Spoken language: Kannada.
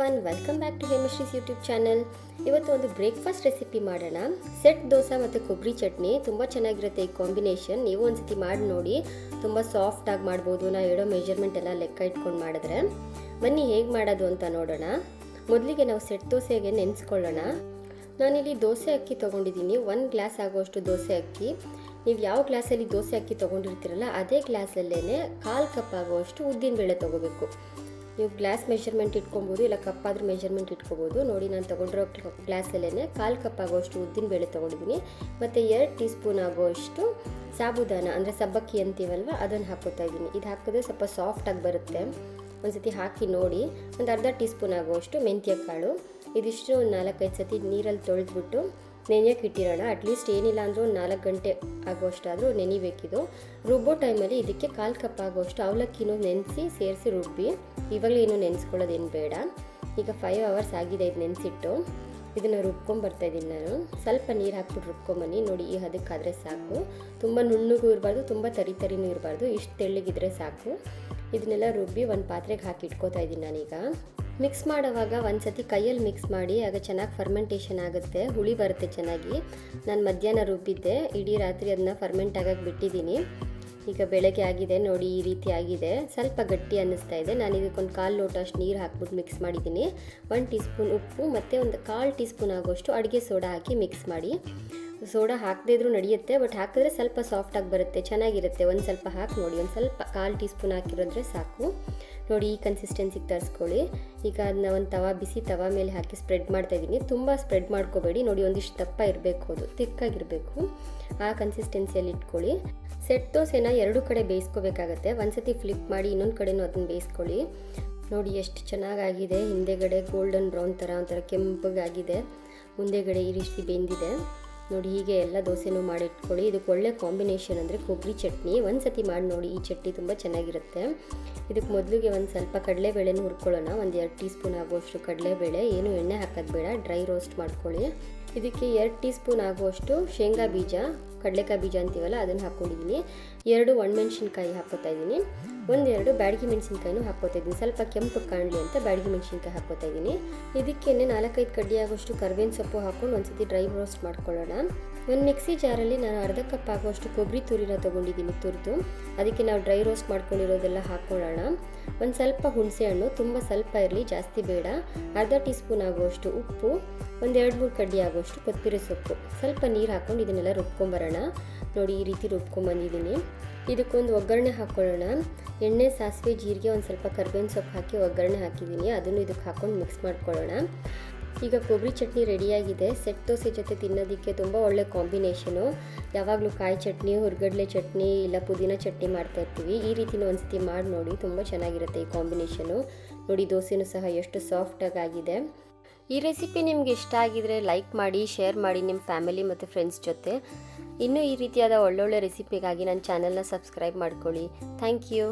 Everyone, welcome back to Hemashree's YouTube channel. ಇವತ್ತು ಒಂದು ಬ್ರೇಕ್ಫಾಸ್ಟ್ ರೆಸಿಪಿ ಮಾಡೋಣ. ಸೆಟ್ ದೋಸೆ ಮತ್ತು ಕೊಬ್ಬರಿ ಚಟ್ನಿ ತುಂಬ ಚೆನ್ನಾಗಿರುತ್ತೆ ಈ ಕಾಂಬಿನೇಷನ್. ನೀವು ಒಂದ್ಸತಿ ಮಾಡಿ ನೋಡಿ, ತುಂಬ ಸಾಫ್ಟಾಗಿ ಮಾಡ್ಬೋದು. ನಾವು ಹೇಳೋ ಮೆಜರ್ಮೆಂಟ್ ಎಲ್ಲ ಲೆಕ್ಕ ಇಟ್ಕೊಂಡು ಮಾಡಿದ್ರೆ. ಬನ್ನಿ ಹೇಗೆ ಮಾಡೋದು ಅಂತ ನೋಡೋಣ. ಮೊದಲಿಗೆ ನಾವು ಸೆಟ್ ದೋಸೆಗೆ ನೆನೆಸ್ಕೊಳ್ಳೋಣ. ನಾನಿಲ್ಲಿ ದೋಸೆ ಅಕ್ಕಿ ತೊಗೊಂಡಿದ್ದೀನಿ, 1 ಗ್ಲಾಸ್ ಆಗೋಷ್ಟು ದೋಸೆ ಅಕ್ಕಿ. ನೀವು ಯಾವ ಗ್ಲಾಸಲ್ಲಿ ದೋಸೆ ಅಕ್ಕಿ ತೊಗೊಂಡಿರ್ತೀರಲ್ಲ ಅದೇ ಗ್ಲಾಸಲ್ಲೇ 1/4 ಕಪ್ ಆಗೋಷ್ಟು ಉದ್ದಿನಬೇಳೆ ತೊಗೋಬೇಕು. ನೀವು ಗ್ಲಾಸ್ ಮೆಷರ್ಮೆಂಟ್ ಇಟ್ಕೊಬೋದು, ಇಲ್ಲ ಕಪ್ಪಾದ್ರೂ ಮೆಷರ್ಮೆಂಟ್ ಇಟ್ಕೊಬೋದು. ನೋಡಿ, ನಾನು ತೊಗೊಂಡಿರೋ ಗ್ಲಾಸಲ್ಲೇ 1/4 ಕಪ್ ಆಗೋಷ್ಟು ಉದ್ದಿನಬೇಳೆ ತೊಗೊಂಡಿದ್ದೀನಿ. ಮತ್ತು 2 ಟೀ ಸ್ಪೂನ್ ಆಗೋಷ್ಟು ಸಾಬುದಾನ ಅಂದರೆ ಸಬ್ಬಕ್ಕಿ ಅಂತೀವಲ್ವ, ಅದನ್ನು ಹಾಕೋತಾ ಇದ್ದೀನಿ. ಇದು ಹಾಕಿದ್ರೆ ಸ್ವಲ್ಪ ಸಾಫ್ಟಾಗಿ ಬರುತ್ತೆ. ಒಂದ್ಸತಿ ಹಾಕಿ ನೋಡಿ. ಒಂದು ಅರ್ಧ ಟೀ ಸ್ಪೂನ್ ಆಗುವಷ್ಟು ಮೆಂತ್ಯ ಕಾಳು. ಇದಿಷ್ಟು ಒಂದು 4-5 ಸತಿ ನೀರಲ್ಲಿ ತೊಳೆದ್ಬಿಟ್ಟು ನೆನೆಯೋಕೆ ಇಟ್ಟಿರೋಣ. ಅಟ್ಲೀಸ್ಟ್ ಏನಿಲ್ಲ ಅಂದರೂ 4 ಗಂಟೆ ಆಗುವಷ್ಟಾದರೂ ನೆನಿಬೇಕಿದು. ರುಬ್ಬೋ ಟೈಮಲ್ಲಿ ಇದಕ್ಕೆ 1/4 ಕಪ್ ಆಗುವಷ್ಟು ಅವಲಕ್ಕಿನೂ ನೆನೆಸಿ ಸೇರಿಸಿ ರುಬ್ಬಿ. ಇವಾಗಲೇ ಏನು ನೆನೆಸ್ಕೊಳ್ಳೋದೇನು ಬೇಡ. ಈಗ 5 ಅವರ್ಸ್ ಆಗಿದೆ ಇದು ನೆನೆಸಿಟ್ಟು. ಇದನ್ನು ರುಬ್ಕೊಂಬರ್ತಾಯಿದ್ದೀನಿ ನಾನು. ಸ್ವಲ್ಪ ನೀರು ಹಾಕ್ಬಿಟ್ಟು ರುಬ್ಕೊಂಬನ್ನಿ. ನೋಡಿ, ಈ ಹದಕ್ಕಾದರೆ ಸಾಕು. ತುಂಬ ನುಣ್ಣಗೂ ಇರಬಾರ್ದು, ತುಂಬ ತರಿನೂ ಇರಬಾರ್ದು. ಇಷ್ಟು ತೆಳ್ಳಗಿದ್ರೆ ಸಾಕು. ಇದನ್ನೆಲ್ಲ ರುಬ್ಬಿ ಒಂದು ಪಾತ್ರೆಗೆ ಹಾಕಿ ಇಟ್ಕೋತಾ ಇದ್ದೀನಿ ನಾನೀಗ. ಮಿಕ್ಸ್ ಮಾಡೋವಾಗ ಒಂದು ಸತಿ ಕೈಯಲ್ಲಿ ಮಿಕ್ಸ್ ಮಾಡಿ, ಆಗ ಚೆನ್ನಾಗಿ ಫರ್ಮೆಂಟೇಷನ್ ಆಗುತ್ತೆ, ಹುಳಿ ಬರುತ್ತೆ ಚೆನ್ನಾಗಿ. ನಾನು ಮಧ್ಯಾಹ್ನ ರುಬ್ಬಿದ್ದೆ, ಇಡೀ ರಾತ್ರಿ ಅದನ್ನ ಫರ್ಮೆಂಟ್ ಆಗಕ್ಕೆ ಬಿಟ್ಟಿದ್ದೀನಿ. ಈಗ ಬೆಳಗ್ಗೆ ಆಗಿದೆ ನೋಡಿ, ಈ ರೀತಿ ಆಗಿದೆ. ಸ್ವಲ್ಪ ಗಟ್ಟಿ ಅನ್ನಿಸ್ತಾ ಇದೆ. ನಾನು ಇದಕ್ಕೊಂದು 1/4 ಲೋಟ ಅಷ್ಟು ನೀರು ಹಾಕ್ಬಿಟ್ಟು ಮಿಕ್ಸ್ ಮಾಡಿದ್ದೀನಿ. 1 ಟೀ ಸ್ಪೂನ್ ಉಪ್ಪು ಮತ್ತು ಒಂದು 1/4 ಟೀ ಸ್ಪೂನ್ ಆಗೋಷ್ಟು ಅಡುಗೆ ಸೋಡಾ ಹಾಕಿ ಮಿಕ್ಸ್ ಮಾಡಿ. ಸೋಡಾ ಹಾಕದೇ ಇದ್ರೂ ನಡೆಯುತ್ತೆ, ಬಟ್ ಹಾಕಿದ್ರೆ ಸ್ವಲ್ಪ ಸಾಫ್ಟಾಗಿ ಬರುತ್ತೆ, ಚೆನ್ನಾಗಿರುತ್ತೆ. ಒಂದು ಸ್ವಲ್ಪ ಹಾಕಿ ನೋಡಿ, ಒಂದು ಸ್ವಲ್ಪ 1/4 ಟೀ ಸ್ಪೂನ್ ಹಾಕಿರೋದ್ರೆ ಸಾಕು. ನೋಡಿ, ಈ ಕನ್ಸಿಸ್ಟೆನ್ಸಿಗೆ ತರಿಸ್ಕೊಳ್ಳಿ. ಈಗ ಅದನ್ನ ಒಂದು ಬಿಸಿ ತವಾ ಮೇಲೆ ಹಾಕಿ ಸ್ಪ್ರೆಡ್ ಮಾಡ್ತಾಯಿದ್ದೀನಿ. ತುಂಬ ಸ್ಪ್ರೆಡ್ ಮಾಡ್ಕೋಬೇಡಿ. ನೋಡಿ, ಒಂದಿಷ್ಟು ದಪ್ಪ ಇರಬೇಕು, ಅದು ತಿಕ್ಕಾಗಿರಬೇಕು. ಆ ಕನ್ಸಿಸ್ಟೆನ್ಸಿಯಲ್ಲಿ ಇಟ್ಕೊಳ್ಳಿ. ಸೆಟ್ ದೋಸೆನ 2 ಕಡೆ ಬೇಯಿಸ್ಕೋಬೇಕಾಗತ್ತೆ. ಒಂದು ಸತಿ ಫ್ಲಿಪ್ ಮಾಡಿ ಇನ್ನೊಂದು ಕಡೆನೂ ಅದನ್ನು ಬೇಯಿಸ್ಕೊಳ್ಳಿ. ನೋಡಿ ಎಷ್ಟು ಚೆನ್ನಾಗಾಗಿದೆ. ಹಿಂದೆಗಡೆ ಗೋಲ್ಡನ್ ಬ್ರೌನ್ ಥರ ಒಂಥರ ಕೆಂಪಗಾಗಿದೆ, ಮುಂದೆಗಡೆ ಈ ರೀತಿ ಬೆಂದಿದೆ. ನೋಡಿ, ಹೀಗೆ ಎಲ್ಲ ದೋಸೆನೂ ಮಾಡಿಟ್ಕೊಳ್ಳಿ. ಇದಕ್ಕೆ ಒಳ್ಳೆ ಕಾಂಬಿನೇಷನ್ ಅಂದರೆ ಕೊಬ್ಬರಿ ಚಟ್ನಿ. ಒಂದು ಸತಿ ಮಾಡಿ ನೋಡಿ, ಈ ಚಟ್ನಿ ತುಂಬ ಚೆನ್ನಾಗಿರುತ್ತೆ. ಇದಕ್ಕೆ ಮೊದಲಿಗೆ ಒಂದು ಸ್ವಲ್ಪ ಕಡಲೆಬೇಳೆನೂ ಹುರ್ಕೊಳ್ಳೋಣ. ಒಂದು 2 ಟೀ ಸ್ಪೂನ್ ಆಗುವಷ್ಟು ಕಡಲೆಬೇಳೆ, ಏನು ಎಣ್ಣೆ ಹಾಕೋದು ಬೇಡ, ಡ್ರೈ ರೋಸ್ಟ್ ಮಾಡ್ಕೊಳ್ಳಿ. ಇದಕ್ಕೆ 2 ಟೀ ಸ್ಪೂನ್ ಆಗುವಷ್ಟು ಶೇಂಗಾ ಬೀಜ, ಕಡಲೆಕಾಯಿ ಬೀಜ ಅಂತೀವಲ್ಲ, ಅದನ್ನು ಹಾಕ್ಕೊಂಡಿದ್ದೀನಿ. 2 ಒಣಮೆಣ್ಸಿನ್ಕಾಯಿ ಹಾಕ್ಕೋತಾ ಇದ್ದೀನಿ. 1-2 ಬ್ಯಾಡಗಿ ಮೆಣಸಿನ್ಕಾಯಿನೂ ಹಾಕ್ಕೋತಾ ಇದ್ದೀನಿ. ಸ್ವಲ್ಪ ಕೆಂಪು ಕಾಣಲಿ ಅಂತ ಬ್ಯಾಡಗಿ ಮೆಣಸಿನ್ಕಾಯಿ ಹಾಕ್ಕೋತಾ ಇದ್ದೀನಿ. ಇದಕ್ಕೇನೆ 4-5 ಕಡ್ಡಿ ಆಗೋಷ್ಟು ಕರ್ಬೇವಿನ ಸೊಪ್ಪು ಹಾಕ್ಕೊಂಡು ಒಂದ್ಸತಿ ಡ್ರೈ ರೋಸ್ಟ್ ಮಾಡ್ಕೊಳ್ಳೋಣ. ಒಂದು ಮಿಕ್ಸಿ ಜಾರಲ್ಲಿ ನಾನು ಅರ್ಧ ಕಪ್ ಆಗುವಷ್ಟು ಕೊಬ್ಬರಿ ತುರಿನ ತೊಗೊಂಡಿದ್ದೀನಿ, ತುರಿದು. ಅದಕ್ಕೆ ನಾವು ಡ್ರೈ ರೋಸ್ಟ್ ಮಾಡ್ಕೊಂಡಿರೋದೆಲ್ಲ ಹಾಕ್ಕೊಳ್ಳೋಣ. ಒಂದು ಸ್ವಲ್ಪ ಹುಣಸೆ ಹಣ್ಣು, ತುಂಬ ಸ್ವಲ್ಪ ಇರಲಿ, ಜಾಸ್ತಿ ಬೇಡ. ಅರ್ಧ ಟೀ ಸ್ಪೂನ್ ಆಗುವಷ್ಟು ಉಪ್ಪು, ಒಂದು 2-3 ಕಡ್ಡಿ ಆಗುವಷ್ಟು ಕೊತ್ತಂಬರಿ ಸೊಪ್ಪು, ಸ್ವಲ್ಪ ನೀರು ಹಾಕ್ಕೊಂಡು ಇದನ್ನೆಲ್ಲ ರುಬ್ಕೊಂಬರೋಣ. ನೋಡಿ, ಈ ರೀತಿ ರುಬ್ಕೊಂಬಂದಿದ್ದೀನಿ. ಇದಕ್ಕೊಂದು ಒಗ್ಗರಣೆ ಹಾಕ್ಕೊಳ್ಳೋಣ. ಎಣ್ಣೆ, ಸಾಸಿವೆ, ಜೀರಿಗೆ, ಒಂದು ಸ್ವಲ್ಪ ಕರ್ಬೇವಿನ ಸೊಪ್ಪು ಹಾಕಿ ಒಗ್ಗರಣೆ ಹಾಕಿದ್ದೀನಿ. ಅದನ್ನು ಇದಕ್ಕೆ ಹಾಕ್ಕೊಂಡು ಮಿಕ್ಸ್ ಮಾಡ್ಕೊಳ್ಳೋಣ. ಈಗ ಕೊಬ್ಬರಿ ಚಟ್ನಿ ರೆಡಿಯಾಗಿದೆ. ಸೆಟ್ ದೋಸೆ ಜೊತೆ ತಿನ್ನೋದಕ್ಕೆ ತುಂಬ ಒಳ್ಳೆ ಕಾಂಬಿನೇಷನು. ಯಾವಾಗಲೂ ಕಾಯಿ ಚಟ್ನಿ, ಹುರ್ಗಡ್ಲೆ ಚಟ್ನಿ, ಇಲ್ಲ ಪುದೀನ ಚಟ್ನಿ ಮಾಡ್ತಾ ಇರ್ತೀವಿ. ಈ ರೀತಿನೂ ಒಂದು ಸತಿ ಮಾಡಿ ನೋಡಿ, ತುಂಬ ಚೆನ್ನಾಗಿರುತ್ತೆ ಈ ಕಾಂಬಿನೇಷನು. ನೋಡಿ, ದೋಸೆನೂ ಸಹ ಎಷ್ಟು ಸಾಫ್ಟಾಗಿ ಆಗಿದೆ. ಈ ರೆಸಿಪಿ ನಿಮ್ಗೆ ಇಷ್ಟ ಆಗಿದರೆ ಲೈಕ್ ಮಾಡಿ, ಶೇರ್ ಮಾಡಿ ನಿಮ್ಮ ಫ್ಯಾಮಿಲಿ ಮತ್ತು ಫ್ರೆಂಡ್ಸ್ ಜೊತೆ. ಇನ್ನೂ ಈ ರೀತಿಯಾದ ಒಳ್ಳೊಳ್ಳೆ ರೆಸಿಪಿಗಾಗಿ ನನ್ನ ಚಾನಲ್ನ ಸಬ್ಸ್ಕ್ರೈಬ್ ಮಾಡ್ಕೊಳ್ಳಿ. Thank you.